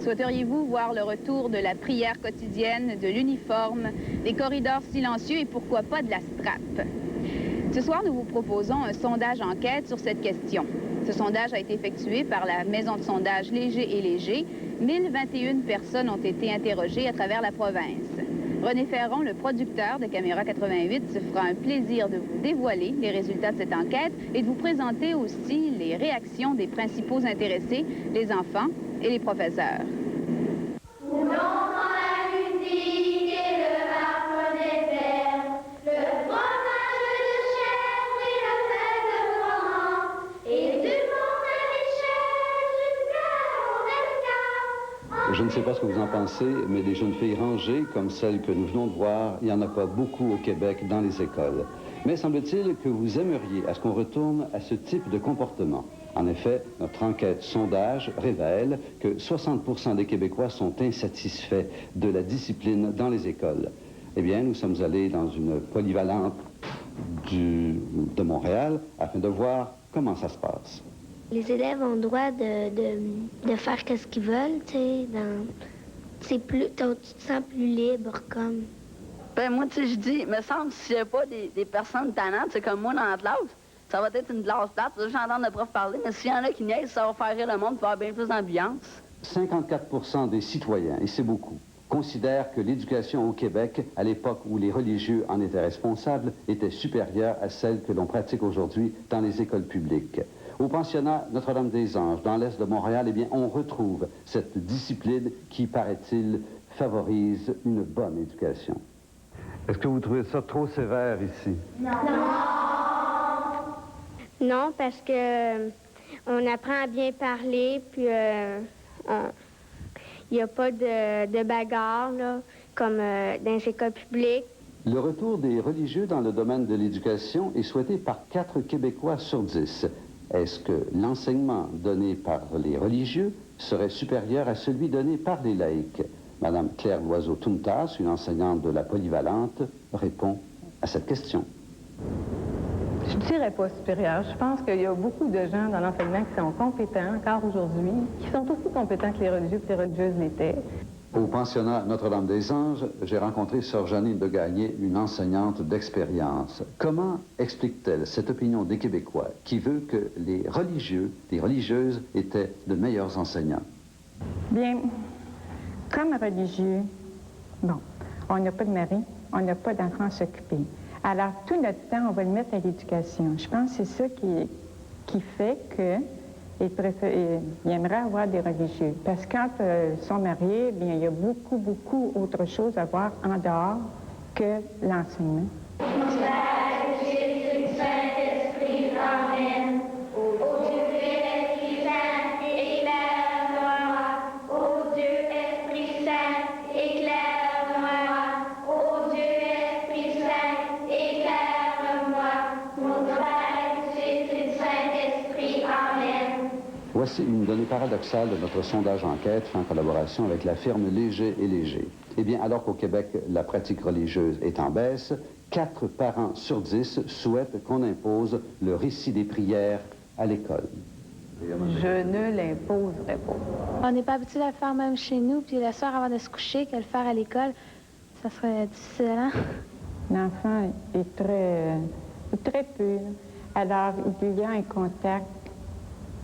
Souhaiteriez-vous voir le retour de la prière quotidienne, de l'uniforme, des corridors silencieux et pourquoi pas de la strap? Ce soir, nous vous proposons un sondage enquête sur cette question. Ce sondage a été effectué par la maison de sondage Léger et Léger. 1021 personnes ont été interrogées à travers la province. René Ferron, le producteur de Caméra 88, se fera un plaisir de vous dévoiler les résultats de cette enquête et de vous présenter aussi les réactions des principaux intéressés, les enfants et les professeurs. Je ne sais pas ce que vous en pensez, mais des jeunes filles rangées comme celles que nous venons de voir, il n'y en a pas beaucoup au Québec dans les écoles. Mais semble-t-il que vous aimeriez à ce qu'on retourne à ce type de comportement. En effet, notre enquête sondage révèle que 60% des Québécois sont insatisfaits de la discipline dans les écoles. Eh bien, nous sommes allés dans une polyvalente de Montréal afin de voir comment ça se passe. Les élèves ont le droit de faire ce qu'ils veulent, tu sais, tu te sens plus libre, comme. Ben moi, tu sais, je dis, me semble, s'il n'y a pas des personnes tannantes, c'est comme moi dans la classe, ça va être une classe plate, j'entends le prof parler, mais s'il y en a qui niaisent, ça va faire rire le monde, pour avoir bien plus d'ambiance. 54% des citoyens, et c'est beaucoup, considèrent que l'éducation au Québec, à l'époque où les religieux en étaient responsables, était supérieure à celle que l'on pratique aujourd'hui dans les écoles publiques. Au pensionnat Notre-Dame-des-Anges, dans l'est de Montréal, eh bien, on retrouve cette discipline qui, paraît-il, favorise une bonne éducation. Est-ce que vous trouvez ça trop sévère ici? Non! Non, parce que on apprend à bien parler, puis il n'y a pas de bagarre, là, comme dans les écoles publiques. Le retour des religieux dans le domaine de l'éducation est souhaité par 4 Québécois sur 10. Est-ce que l'enseignement donné par les religieux serait supérieur à celui donné par les laïcs? Madame Claire Loiseau-Tuntas, une enseignante de la polyvalente, répond à cette question. Je ne dirais pas supérieur. Je pense qu'il y a beaucoup de gens dans l'enseignement qui sont compétents, encore aujourd'hui, qui sont aussi compétents que les religieux et les religieuses l'étaient. Au pensionnat Notre-Dame-des-Anges, j'ai rencontré Sœur Janine de Gagné, une enseignante d'expérience. Comment explique-t-elle cette opinion des Québécois qui veut que les religieux, les religieuses étaient de meilleurs enseignants? Bien, comme religieux, bon, on n'a pas de mari, on n'a pas d'enfants à s'occuper. Alors, tout notre temps, on va le mettre à l'éducation. Je pense que c'est ça qui fait que il aimerait avoir des religieux. Parce que quand ils sont mariés, bien, il y a beaucoup, beaucoup autre chose à voir en dehors que l'enseignement. Voici une donnée paradoxale de notre sondage enquête fait en collaboration avec la firme Léger et Léger. Eh bien, alors qu'au Québec, la pratique religieuse est en baisse, 4 parents sur 10 souhaitent qu'on impose le récit des prières à l'école. Je ne l'imposerai pas. On n'est pas habitué à le faire même chez nous, puis le soir avant de se coucher, qu'à le faire à l'école, ça serait difficile, hein? L'enfant est très pur. Alors, il y a un contact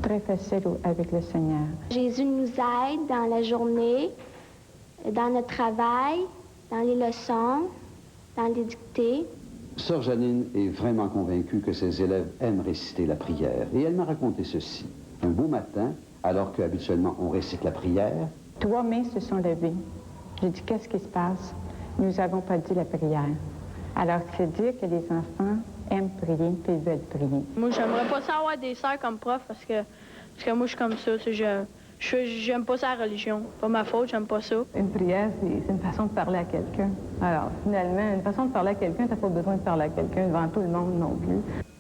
très facile avec le Seigneur. Jésus nous aide dans la journée, dans notre travail, dans les leçons, dans les dictées. Sœur Janine est vraiment convaincue que ses élèves aiment réciter la prière. Et elle m'a raconté ceci. Un beau matin, alors qu'habituellement on récite la prière... 3 mains se sont levées. J'ai dit, qu'est-ce qui se passe? Nous n'avons pas dit la prière. Alors, c'est dire que les enfants aiment prier et veulent prier. Moi, j'aimerais pas ça avoir des sœurs comme prof parce que moi, je suis comme ça. J'aime pas ça la religion. Pas ma faute, j'aime pas ça. Une prière, c'est une façon de parler à quelqu'un. Alors, finalement, une façon de parler à quelqu'un, t'as pas besoin de parler à quelqu'un devant tout le monde non plus.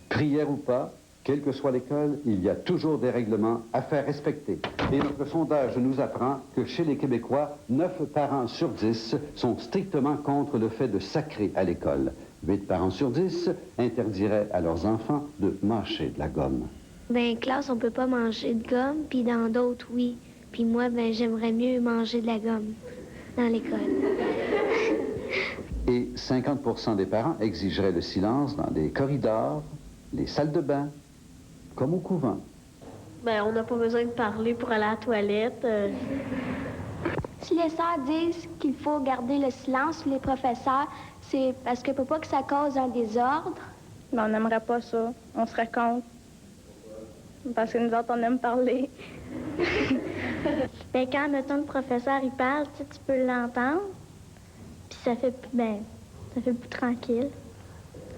Prière ou pas, quelle que soit l'école, il y a toujours des règlements à faire respecter. Et notre sondage nous apprend que chez les Québécois, 9 parents sur 10 sont strictement contre le fait de sacrer à l'école. 8 parents sur 10 interdiraient à leurs enfants de mâcher de la gomme. Dans les classes, on peut pas manger de gomme, puis dans d'autres, oui. Puis moi, ben, j'aimerais mieux manger de la gomme dans l'école. Et 50% des parents exigeraient le silence dans les corridors, les salles de bain, comme au couvent. Ben, on n'a pas besoin de parler pour aller à la toilette. Si les sœurs disent qu'il faut garder le silence sur les professeurs, c'est parce que pour pas que ça cause un désordre. Ben, on n'aimerait pas ça. On serait contre. Parce que nous autres, on aime parler. Ben, quand, mettons, le professeur, il parle, tu peux l'entendre. Puis ça fait plus tranquille.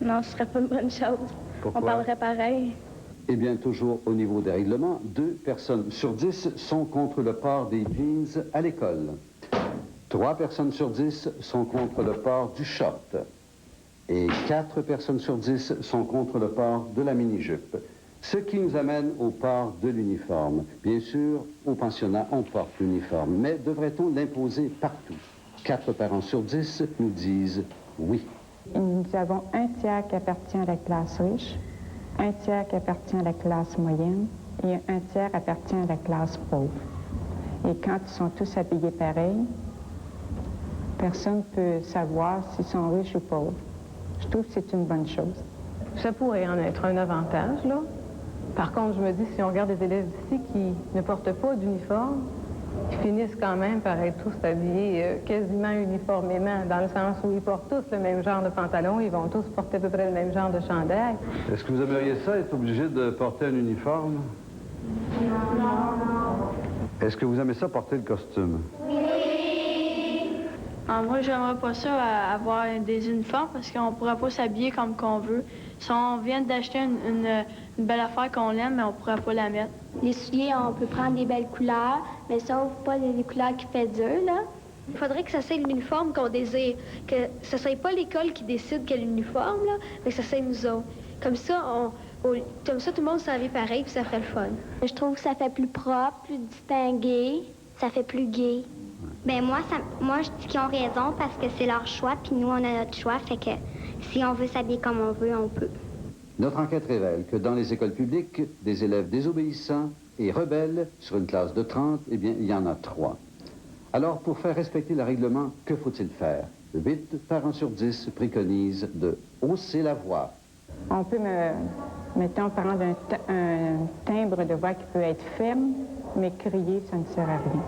Non, ce serait pas une bonne chose. Pourquoi? On parlerait pareil. Eh bien, toujours au niveau des règlements, 2 personnes sur 10 sont contre le port des jeans à l'école. 3 personnes sur 10 sont contre le port du short. Et 4 personnes sur 10 sont contre le port de la mini-jupe. Ce qui nous amène au port de l'uniforme. Bien sûr, au pensionnat, on porte l'uniforme, mais devrait-on l'imposer partout? 4 parents sur 10 nous disent oui. Nous avons un tiers qui appartient à la classe riche, un tiers qui appartient à la classe moyenne et un tiers appartient à la classe pauvre. Et quand ils sont tous habillés pareil, personne ne peut savoir s'ils sont riches ou pauvres. Je trouve que c'est une bonne chose. Ça pourrait en être un avantage, là. Par contre, je me dis, si on regarde les élèves d'ici qui ne portent pas d'uniforme, ils finissent quand même par être tous habillés quasiment uniformément, dans le sens où ils portent tous le même genre de pantalon, ils vont tous porter à peu près le même genre de chandail. Est-ce que vous aimeriez ça, être obligé de porter un uniforme? Non. Est-ce que vous aimez ça, porter le costume? Alors, moi, j'aimerais pas ça avoir des uniformes parce qu'on pourrait pas s'habiller comme qu'on veut. Si on vient d'acheter une belle affaire qu'on aime, mais on pourrait pas la mettre. Les souliers, on peut prendre des belles couleurs, mais sauf pas des couleurs qui fait dur, là. Il faudrait que ça soit l'uniforme qu'on désire, que ce soit pas l'école qui décide quel uniforme, là, mais que ça soit nous autres. Comme ça, tout le monde s'habille pareil, puis ça ferait le fun. Je trouve que ça fait plus propre, plus distingué, ça fait plus gai. Ben moi, je dis qu'ils ont raison parce que c'est leur choix, puis nous, on a notre choix, fait que si on veut s'habiller comme on veut, on peut. Notre enquête révèle que dans les écoles publiques, des élèves désobéissants et rebelles, sur une classe de 30, eh bien, il y en a 3. Alors, pour faire respecter le règlement, que faut-il faire? 8 parents sur 10 préconisent de hausser la voix. On peut, mettons, prendre un timbre de voix qui peut être ferme, mais crier, ça ne sert à rien.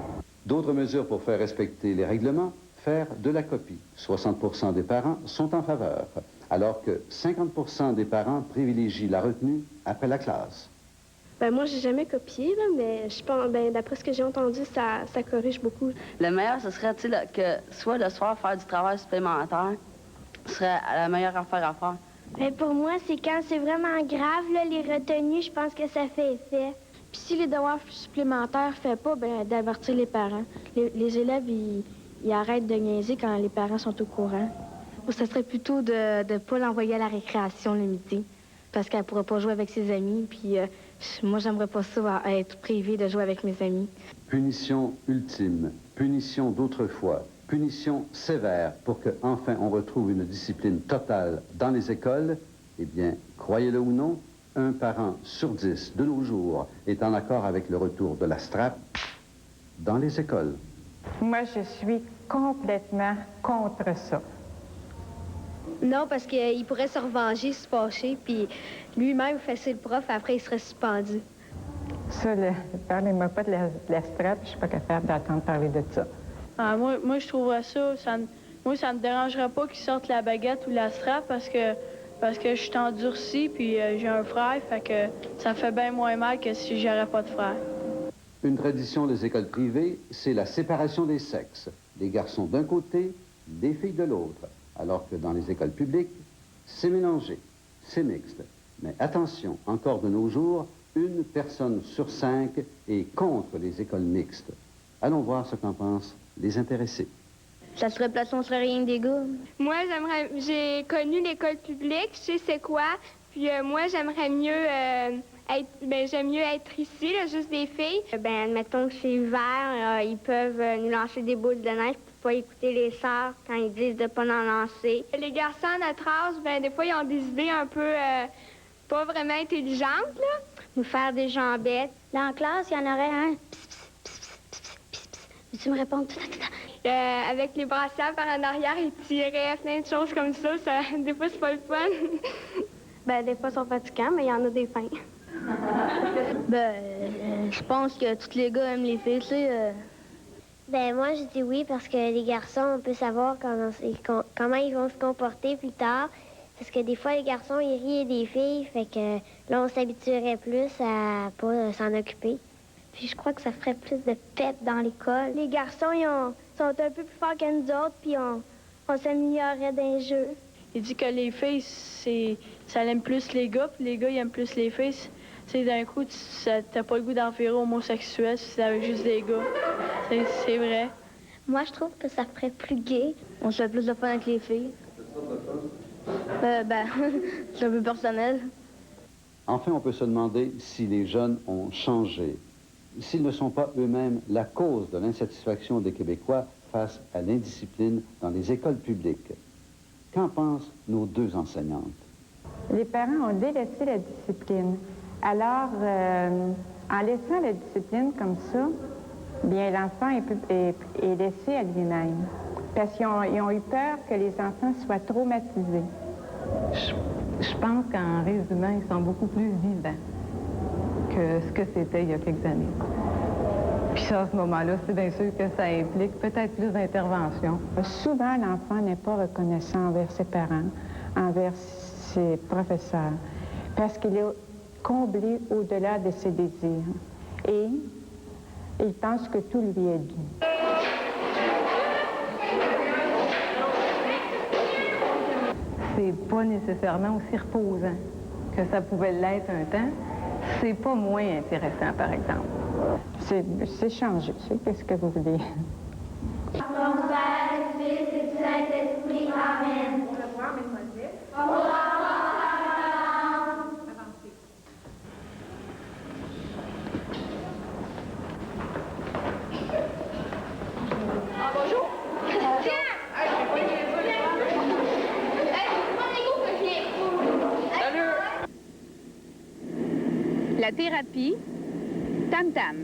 D'autres mesures pour faire respecter les règlements, faire de la copie. 60% des parents sont en faveur, alors que 50% des parents privilégient la retenue après la classe. Ben moi, j'ai jamais copié, là, mais je pense, d'après ce que j'ai entendu, ça corrige beaucoup. Le meilleur, ce serait, tu sais, que soit le soir, faire du travail supplémentaire, ce serait la meilleure affaire à faire. Ben pour moi, c'est quand c'est vraiment grave, là, les retenues, je pense que ça fait effet. Puis si les devoirs supplémentaires ne fait pas, ben d'avertir les parents. Les élèves, ils arrêtent de niaiser quand les parents sont au courant. Ça serait plutôt de ne pas l'envoyer à la récréation le midi, parce qu'elle ne pourra pas jouer avec ses amis. Puis moi, j'aimerais pas ça, être privée de jouer avec mes amis. Punition ultime, punition d'autrefois, punition sévère pour que enfin on retrouve une discipline totale dans les écoles. Eh bien, croyez-le ou non, un parent sur 10 de nos jours est en accord avec le retour de la strap dans les écoles. Moi, je suis complètement contre ça. Non, parce qu'il pourrait se revenger, se fâcher, puis lui-même fesser le prof, après il serait suspendu. Ça, parlez-moi pas de la strap, je suis pas capable d'entendre parler de ça. Ah, moi, je trouverais ça, moi, ça me dérangerait pas qu'ils sortent la baguette ou la strap parce que je suis endurci, puis j'ai un frère, fait que ça fait bien moins mal que si j'aurais pas de frère. Une tradition des écoles privées, c'est la séparation des sexes. Les garçons d'un côté, les filles de l'autre. Alors que dans les écoles publiques, c'est mélangé, c'est mixte. Mais attention, encore de nos jours, 1 personne sur 5 est contre les écoles mixtes. Allons voir ce qu'en pensent les intéressés. Ça serait plate, on serait rien des gars. Moi, j'ai connu l'école publique, je sais c'est quoi, puis moi, j'aimerais mieux j'aime mieux être ici, là, juste des filles. Admettons que c'est hiver, ils peuvent nous lancer des boules de neige pour pas écouter les sœurs quand ils disent de pas en lancer. Les garçons à notre âge, des fois, ils ont des idées un peu pas vraiment intelligentes, là. Nous faire des jambettes. Dans la classe, il y en aurait un Peux-tu me répondre? Avec les brassières par en arrière, ils tiraient plein de choses comme ça. Des fois, c'est pas le fun. Ben, des fois, ils sont fatigants, mais il y en a des fins. Je pense que tous les gars aiment les filles, tu sais. Ben moi, je dis oui parce que les garçons, on peut savoir comment ils vont se comporter plus tard. Parce que des fois, les garçons, ils rient des filles, fait que là, on s'habituerait plus à pas s'en occuper. Puis je crois que ça ferait plus de pep dans l'école. Les garçons, sont un peu plus forts que nous autres, puis on s'améliorerait dans les jeux. Il dit que les filles, ça aime plus les gars, puis les gars, ils aiment plus les filles. C'est d'un coup, t'as pas le goût d'en faire homosexuel si c'est avec juste des gars. C'est vrai. Moi, je trouve que ça ferait plus gay. On se fait plus de fun avec les filles. C'est un peu personnel. Enfin, on peut se demander si les jeunes ont changé, s'ils ne sont pas eux-mêmes la cause de l'insatisfaction des Québécois face à l'indiscipline dans les écoles publiques. Qu'en pensent nos deux enseignantes? Les parents ont délaissé la discipline. Alors, en laissant la discipline comme ça, bien, l'enfant est laissé à lui-même. Parce qu'ils ont eu peur que les enfants soient traumatisés. Je pense qu'en résumé, ils sont beaucoup plus vivants que ce que c'était il y a quelques années. Puis ça, à ce moment-là, c'est bien sûr que ça implique peut-être plus d'intervention. Souvent, l'enfant n'est pas reconnaissant envers ses parents, envers ses professeurs, parce qu'il est comblé au-delà de ses désirs. Et il pense que tout lui est dû. C'est pas nécessairement aussi reposant que ça pouvait l'être un temps. C'est pas moins intéressant, par exemple. C'est changé, qu'est-ce que vous voulez? Père, Fils et Saint-Esprit, Amen. Au revoir, mesdemoiselles. Au revoir. Bonjour. La thérapie, tam-tam.